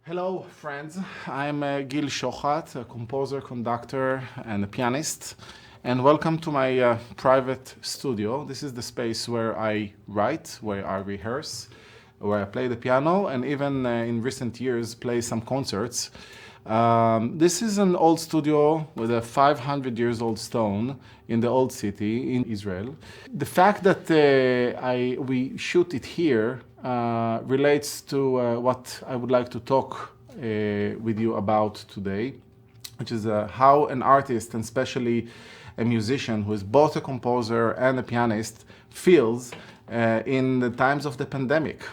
Hello, friends. I'm Gil Shohat, a composer, conductor, and a pianist. And welcome to my private studio. This is the space where I write, where I rehearse, where I play the piano, and even in recent years play some concerts. This is an old studio with a 500 years old stone in the old city in Israel. The fact that we shoot it here relates to what I would like to talk with you about today, which is how an artist, and especially a musician who is both a composer and a pianist, feels in the times of the pandemic.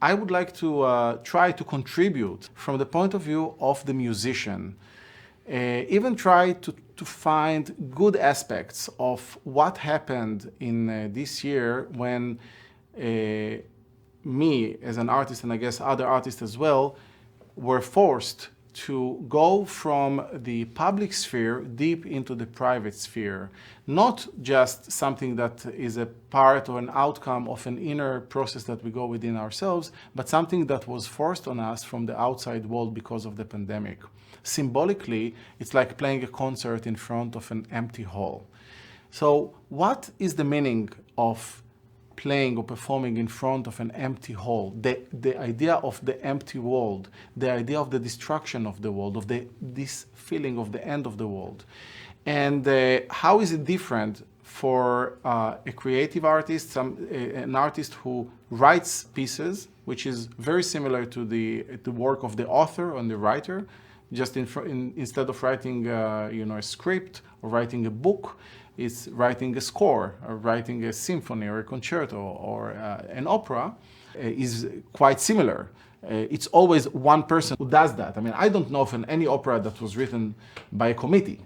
I would like to try to contribute from the point of view of the musician, even try to find good aspects of what happened in this year when me as an artist, and I guess other artists as well, were forced to go from the public sphere deep into the private sphere. Not just something that is a part or an outcome of an inner process that we go within ourselves, but something that was forced on us from the outside world because of the pandemic. Symbolically, it's like playing a concert in front of an empty hall. So what is the meaning of playing or performing in front of an empty hall? The idea of the empty world, the idea of the destruction of the world, of this feeling of the end of the world. And how is it different for a creative artist, an artist who writes pieces, which is very similar to the work of the author and the writer, just instead of writing a script or writing a book, is writing a score or writing a symphony or a concerto or an opera is quite similar. It's always one person who does that. I mean, I don't know of any opera that was written by a committee.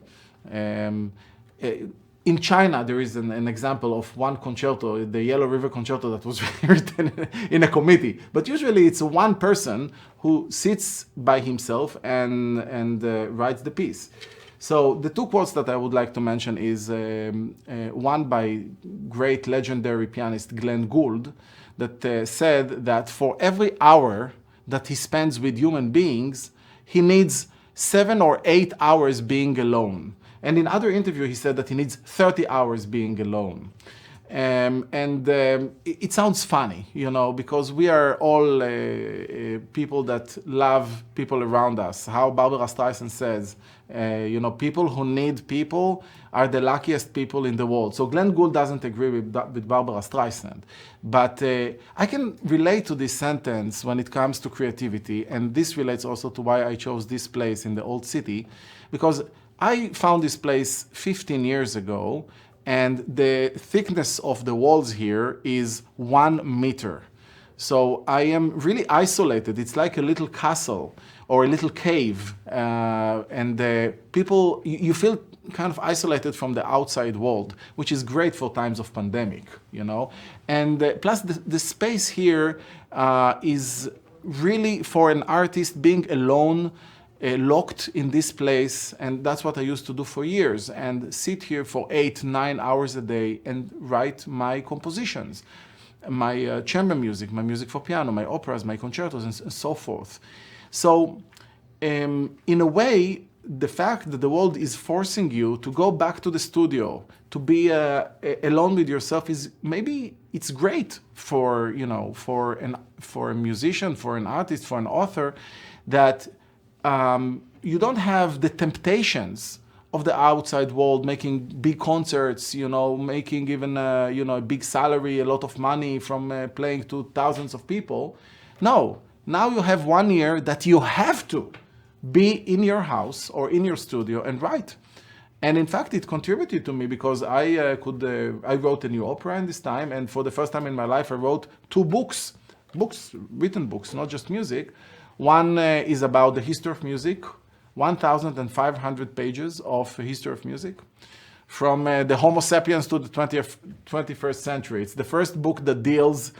In China, there is an example of one concerto, the Yellow River Concerto, that was written in a committee. But usually it's one person who sits by himself and writes the piece. So the two quotes that I would like to mention is one by great legendary pianist Glenn Gould, that said that for every hour that he spends with human beings, he needs 7 or 8 hours being alone. And in other interview, he said that he needs 30 hours being alone. It sounds funny, because we are all people that love people around us. How Barbara Streisand says, people who need people are the luckiest people in the world. So Glenn Gould doesn't agree with Barbara Streisand. But I can relate to this sentence when it comes to creativity. And this relates also to why I chose this place in the old city. Because I found this place 15 years ago. And the thickness of the walls here is 1 meter. So I am really isolated. It's like a little castle or a little cave. And people, you feel kind of isolated from the outside world, which is great for times of pandemic, And plus the space here is really for an artist being alone, locked in this place, and that's what I used to do for years, and sit here for 8-9 hours a day and write my compositions, my chamber music, my music for piano, my operas, my concertos, and so forth. So in a way, the fact that the world is forcing you to go back to the studio, to be alone with yourself, is maybe it's great for a musician, for an artist, for an author, that you don't have the temptations of the outside world, making big concerts, making even a big salary, a lot of money from playing to thousands of people. No, now you have 1 year that you have to be in your house or in your studio and write. And in fact, it contributed to me because I wrote a new opera in this time, and for the first time in my life, I wrote 2 books, written books, not just music. One is about the history of music, 1,500 pages of history of music, from the Homo sapiens to the 21st century. It's the first book that deals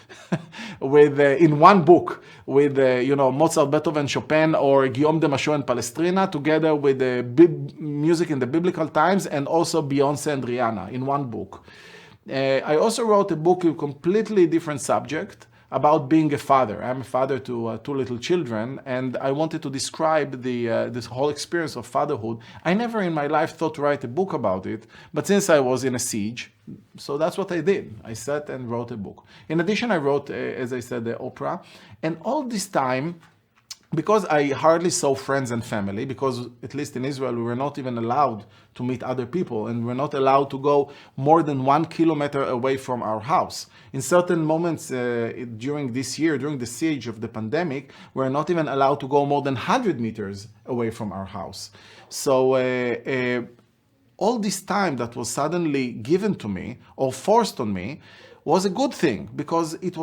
with, in one book, with Mozart, Beethoven, Chopin, or Guillaume de Machaut and Palestrina, together with the music in the biblical times, and also Beyonce and Rihanna in one book. I also wrote a book with a completely different subject about being a father. I'm a father to two little children, and I wanted to describe this whole experience of fatherhood. I never in my life thought to write a book about it, but since I was in a siege, so that's what I did. I sat and wrote a book. In addition, I wrote, as I said, the opera, and all this time, because I hardly saw friends and family, because at least in Israel we were not even allowed to meet other people, and we're not allowed to go more than 1 kilometer away from our house. In certain moments during this year, during the siege of the pandemic, we're not even allowed to go more than 100 meters away from our house. So all this time that was suddenly given to me or forced on me was a good thing, because it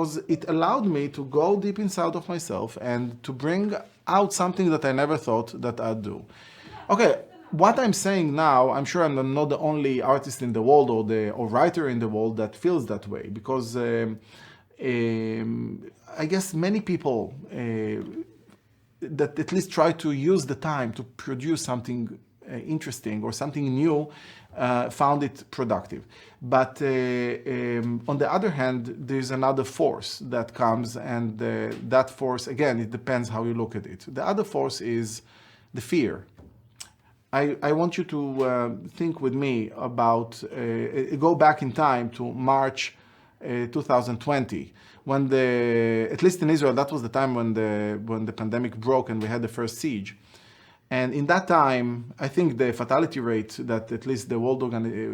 allowed me to go deep inside of myself and to bring out something that I never thought that I'd do. Okay, what I'm saying now, I'm sure I'm not the only artist in the world or writer in the world that feels that way, because I guess many people that at least try to use the time to produce something interesting or something new found it productive. But on the other hand, there's another force that comes, and that force, again, it depends how you look at it. The other force is the fear. I want you to think with me about, go back in time to March 2020, when at least in Israel, that was the time when the pandemic broke and we had the first siege. And in that time, I think the fatality rate that at least the World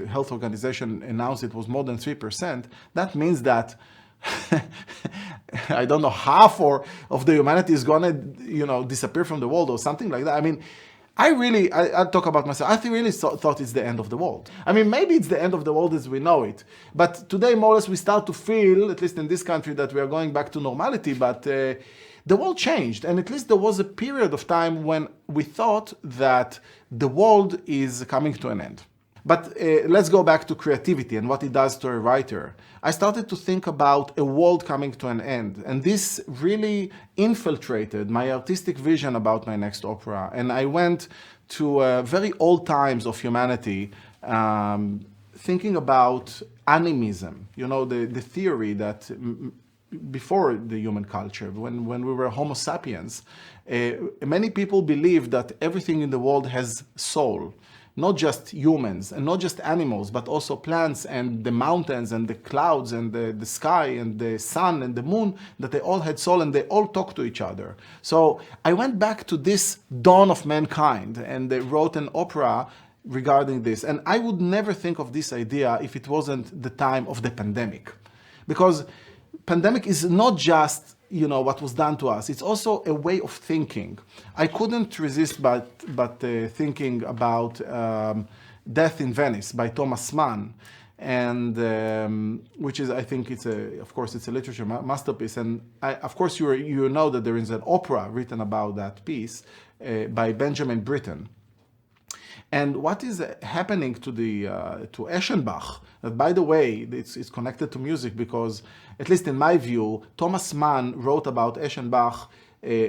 Health Organization announced it was more than 3%. That means that I don't know, half of the humanity is gonna, disappear from the world or something like that. I mean, I'll talk about myself. I really thought it's the end of the world. I mean, maybe it's the end of the world as we know it. But today, more or less, we start to feel, at least in this country, that we are going back to normality. But the world changed, and at least there was a period of time when we thought that the world is coming to an end. But let's go back to creativity and what it does to a writer. I started to think about a world coming to an end, and this really infiltrated my artistic vision about my next opera. And I went to very old times of humanity, thinking about animism, the theory that before the human culture, when we were Homo sapiens, many people believed that everything in the world has soul. Not just humans and not just animals, but also plants and the mountains and the clouds and the sky and the sun and the moon, that they all had soul and they all talk to each other. So I went back to this dawn of mankind and they wrote an opera regarding this. And I would never think of this idea if it wasn't the time of the pandemic. Because pandemic is not just what was done to us. It's also a way of thinking. I couldn't resist but thinking about Death in Venice by Thomas Mann, and which is, I think, of course, it's a literature masterpiece. And of course, you know that there is an opera written about that piece by Benjamin Britten. And what is happening to Eschenbach, that, by the way, it's connected to music, because, at least in my view, Thomas Mann wrote about Eschenbach,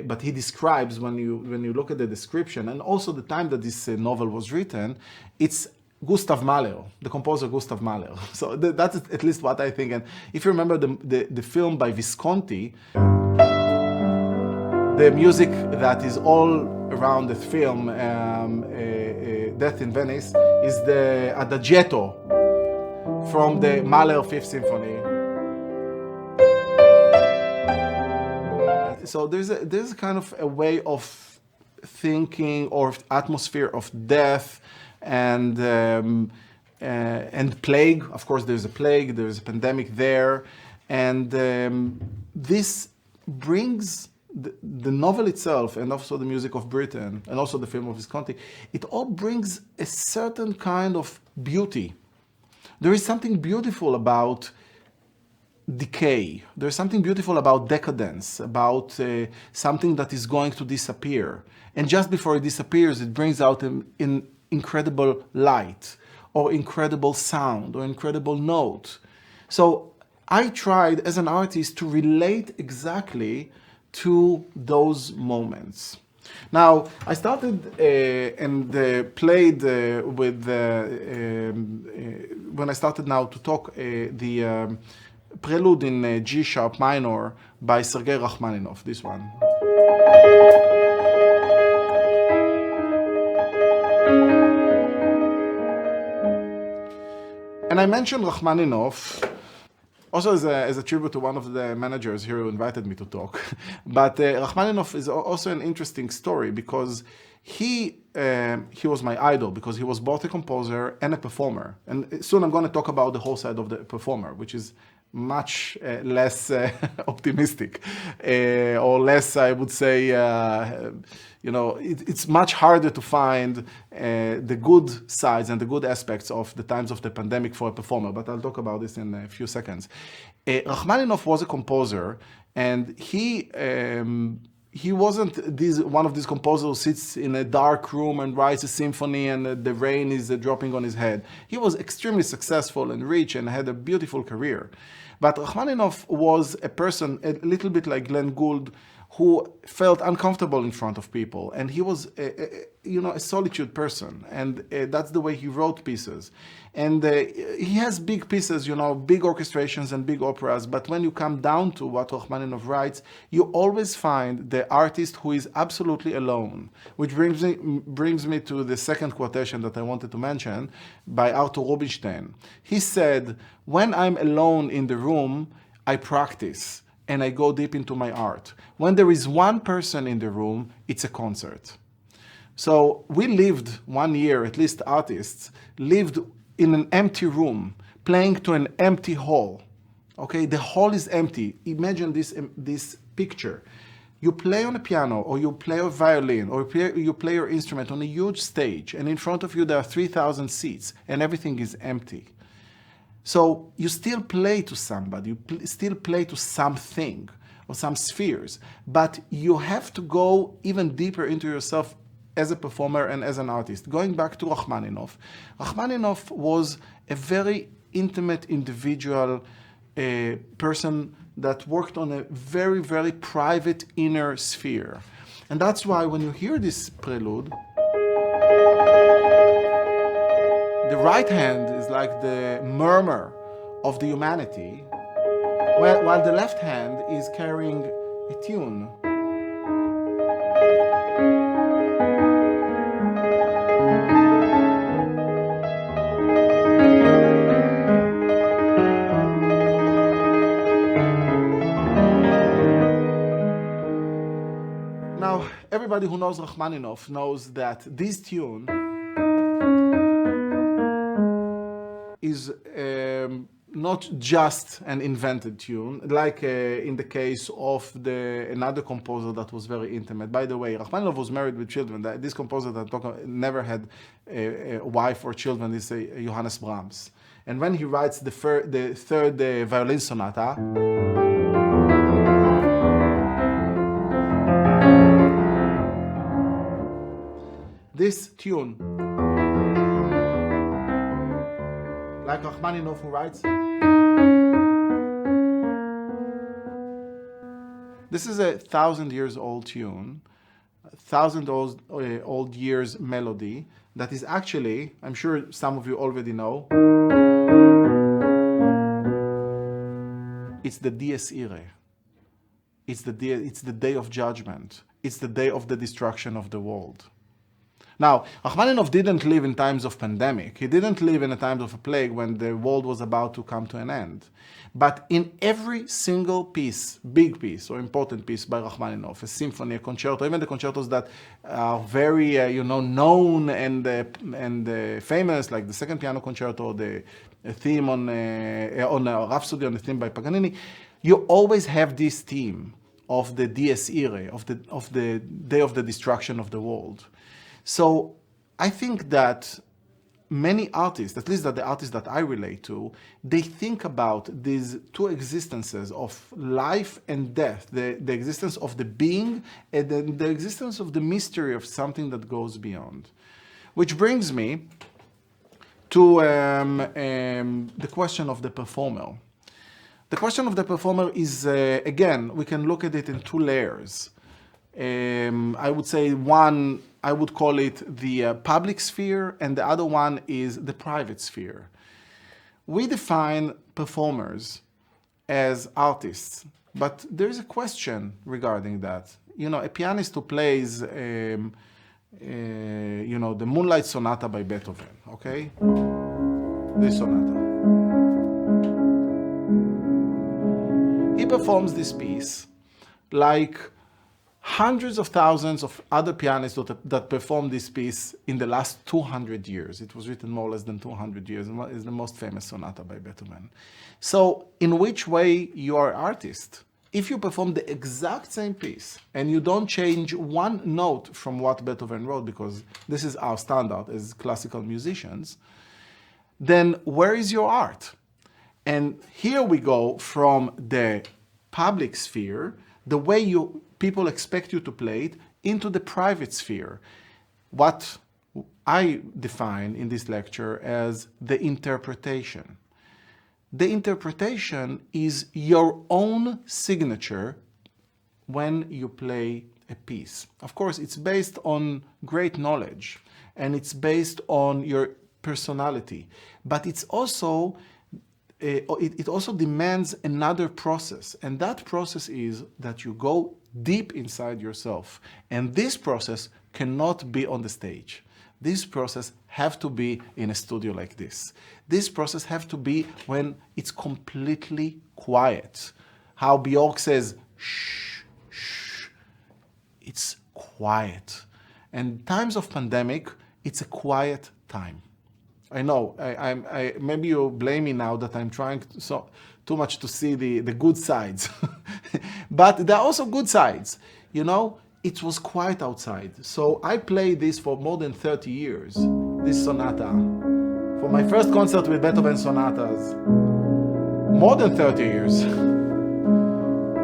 but he describes, when you look at the description, and also the time that this novel was written, it's Gustav Mahler, the composer Gustav Mahler. So that's at least what I think. And if you remember the film by Visconti, the music that is all around the film, Death in Venice, is the Adagietto from the Mahler Fifth Symphony. So there's kind of a way of thinking or atmosphere of death and plague. Of course, there's a plague, there's a pandemic there, and this brings the novel itself, and also the music of Britain, and also the film of Visconti, it all brings a certain kind of beauty. There is something beautiful about decay. There's something beautiful about decadence, about something that is going to disappear. And just before it disappears, it brings out an incredible light, or incredible sound, or incredible note. So I tried, as an artist, to relate exactly to those moments. Now, I started and played with, when I started now to talk, the prelude in G sharp minor by Sergei Rachmaninoff, this one. And I mentioned Rachmaninoff also as a tribute to one of the managers here who invited me to talk. But Rachmaninoff is also an interesting story because he was my idol because he was both a composer and a performer. And soon I'm going to talk about the whole side of the performer, which is much less optimistic or less, I would say, it's much harder to find the good sides and the good aspects of the times of the pandemic for a performer, but I'll talk about this in a few seconds. Rachmaninoff was a composer, and he wasn't one of these composers who sits in a dark room and writes a symphony and the rain is dropping on his head. He was extremely successful and rich and had a beautiful career. But Rachmaninoff was a person, a little bit like Glenn Gould, who felt uncomfortable in front of people, and he was a solitude person, and that's the way he wrote pieces. And he has big pieces, big orchestrations and big operas, but when you come down to what Rachmaninoff writes, you always find the artist who is absolutely alone, which brings me to the second quotation that I wanted to mention by Arthur Rubinstein. He said, "When I'm alone in the room, I practice and I go deep into my art. When there is one person in the room, it's a concert." So we lived 1 year, at least artists, lived in an empty room, playing to an empty hall. Okay, the hall is empty. Imagine this picture. You play on a piano, or you play a violin, or you play your instrument on a huge stage, and in front of you there are 3,000 seats, and everything is empty. So you still play to somebody, you still play to something or some spheres, but you have to go even deeper into yourself as a performer and as an artist. Going back to Rachmaninoff, Rachmaninoff was a very intimate individual person that worked on a very, very private inner sphere. And that's why when you hear this prelude, the right hand is like the murmur of the humanity, while the left hand is carrying a tune. Now, everybody who knows Rachmaninoff knows that this tune is not just an invented tune, like in the case of another composer that was very intimate. By the way, Rachmaninoff was married with children. This composer that I'm talking about never had a wife or children. This is Johannes Brahms. And when he writes the third violin sonata, this tune, like Rachmaninoff who writes, this is a 1,000 years old tune, 1,000 old years melody that is actually, I'm sure some of you already know, it's the Dies Irae. It's the day of judgment. It's the day of the destruction of the world. Now, Rachmaninoff didn't live in times of pandemic. He didn't live in a time of a plague when the world was about to come to an end. But in every single piece, big piece or important piece by Rachmaninoff, a symphony, a concerto, even the concertos that are very, known and famous, like the Second Piano Concerto, the theme on Rhapsody on the theme by Paganini, you always have this theme of the Dies Irae, of the day of the destruction of the world. So I think that many artists, at least that the artists that I relate to, they think about these two existences of life and death, the existence of the being and then the existence of the mystery of something that goes beyond. Which brings me to the question of the performer. The question of the performer is, again, we can look at it in two layers. I would say one, I would call it the public sphere, and the other one is the private sphere. We define performers as artists. But there's a question regarding that. You know, a pianist who plays, you know, the Moonlight Sonata by Beethoven, okay? This sonata. He performs this piece like hundreds of thousands of other pianists that performed this piece in the last 200 years. It was written more or less than 200 years, and is the most famous sonata by Beethoven. So in which way you are an artist? If you perform the exact same piece and you don't change one note from what Beethoven wrote, because this is our standard as classical musicians, then where is your art? And here we go from the public sphere, the way people expect you to play it, into the private sphere. What I define in this lecture as the interpretation. The interpretation is your own signature when you play a piece. Of course, it's based on great knowledge and it's based on your personality, but it's also it also demands another process, and that process is that you go deep inside yourself, and this process cannot be on the stage. This process have to be in a studio like this. This process have to be when it's completely quiet. How Bjork says, shh, shh. It's quiet. And times of pandemic, it's a quiet time. I know, maybe you blame me now that I'm trying too much to see the good sides. But there are also good sides. You know, it was quiet outside. So I played this for more than 30 years, this sonata. For my first concert with Beethoven sonatas, more than 30 years.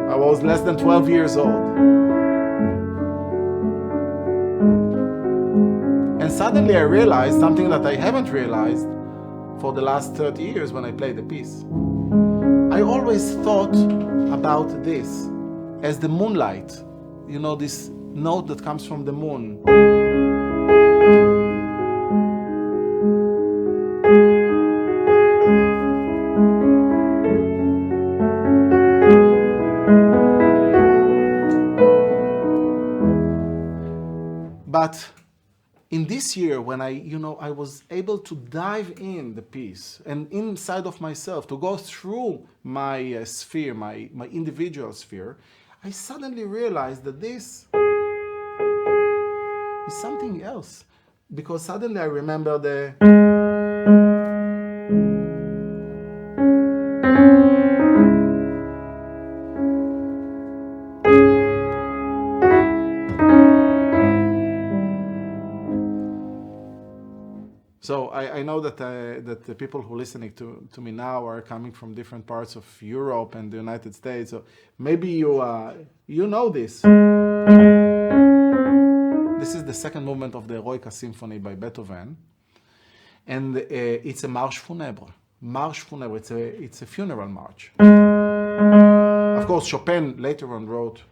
I was less than 12 years old. And suddenly I realized something that I haven't realized for the last 30 years when I played the piece. I always thought about this as the moonlight, you know, this note that comes from the moon. But in this year, when I was able to dive in the piece and inside of myself, to go through my sphere, my individual sphere, I suddenly realized that this is something else. Because suddenly I remember the... So I know that that the people who are listening to me now are coming from different parts of Europe and the United States. So maybe you know this. This is the second movement of the Eroica Symphony by Beethoven, and it's a marche funèbre. Marche funèbre. It's a funeral march. Of course, Chopin later on wrote.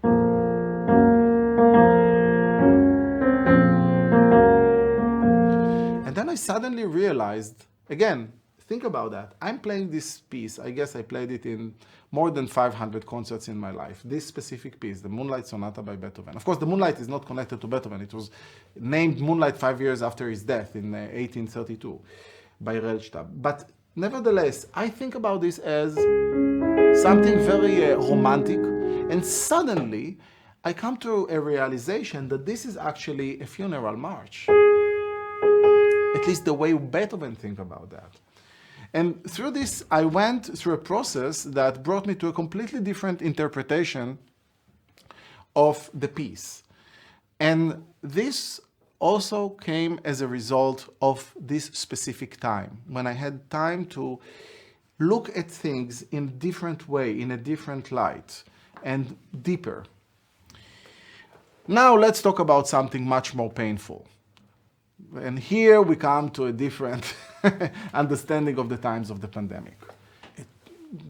And then I suddenly realized, again, think about that. I'm playing this piece. I guess I played it in more than 500 concerts in my life. This specific piece, the Moonlight Sonata by Beethoven. Of course, the Moonlight is not connected to Beethoven. It was named Moonlight 5 years after his death in 1832 by Arial. But nevertheless, I think about this as something very romantic. And suddenly, I come to a realization that this is actually a funeral march. At least the way Beethoven thinks about that. And through this, I went through a process that brought me to a completely different interpretation of the piece. And this also came as a result of this specific time, when I had time to look at things in a different way, in a different light, and deeper. Now let's talk about something much more painful. And here we come to a different understanding of the times of the pandemic.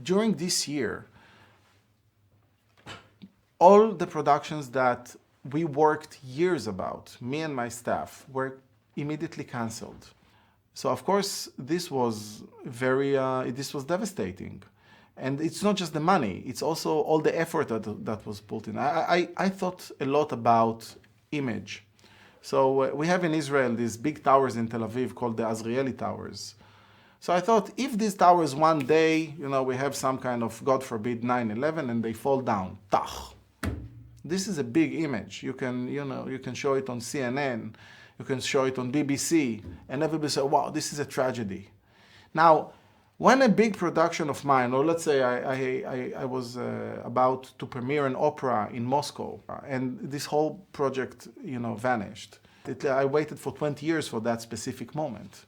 During this year, all the productions that we worked years about, me and my staff, were immediately canceled. So of course, this was devastating. And it's not just the money, it's also all the effort that was put in. I thought a lot about image. So we have in Israel these big towers in Tel Aviv called the Azrieli Towers. So I thought, if these towers one day, we have some kind of, God forbid, 9/11 and they fall down, tach. This is a big image. You can show it on CNN, you can show it on BBC, and everybody say, wow, this is a tragedy. Now, when a big production of mine, or let's say I was about to premiere an opera in Moscow, and this whole project, vanished. I waited for 20 years for that specific moment.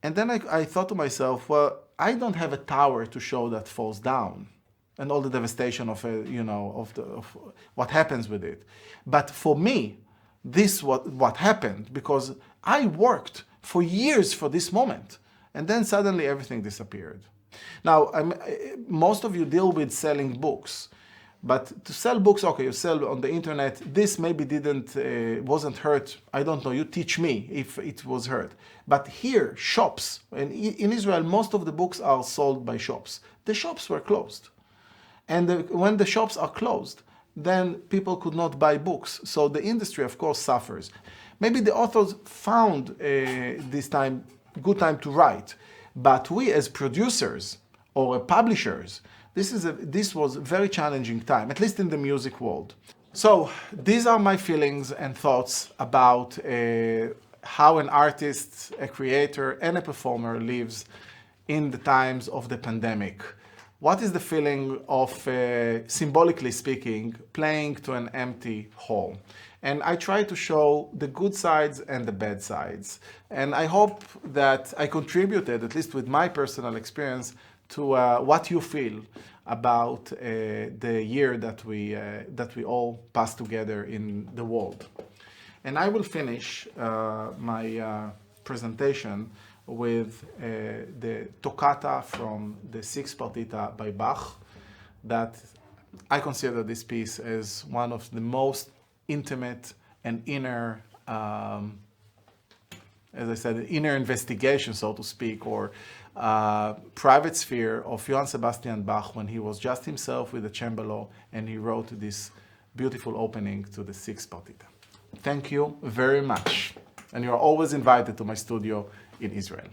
And then I thought to myself, well, I don't have a tower to show that falls down and all the devastation of what happens with it. But for me, this what happened, because I worked for years for this moment. And then suddenly everything disappeared. Now, most of you deal with selling books. But to sell books, okay, you sell on the internet. This maybe wasn't hurt. I don't know. You teach me if it was hurt. But here, shops, and in Israel, most of the books are sold by shops. The shops were closed. And when the shops are closed, then people could not buy books. So the industry, of course, suffers. Maybe the authors found this time, good time to write. But we as producers or publishers, this was a very challenging time, at least in the music world. So these are my feelings and thoughts about how an artist, a creator, and a performer lives in the times of the pandemic. What is the feeling of, symbolically speaking, playing to an empty hall? And I try to show the good sides and the bad sides. And I hope that I contributed, at least with my personal experience, to what you feel about the year that we all pass together in the world. And I will finish my presentation with the toccata from the Sixth Partita by Bach, that I consider this piece as one of the most intimate and inner, as I said, inner investigation, so to speak, or private sphere of Johann Sebastian Bach when he was just himself with a cembalo and he wrote this beautiful opening to the Sixth Partita. Thank you very much. And you are always invited to my studio in Israel.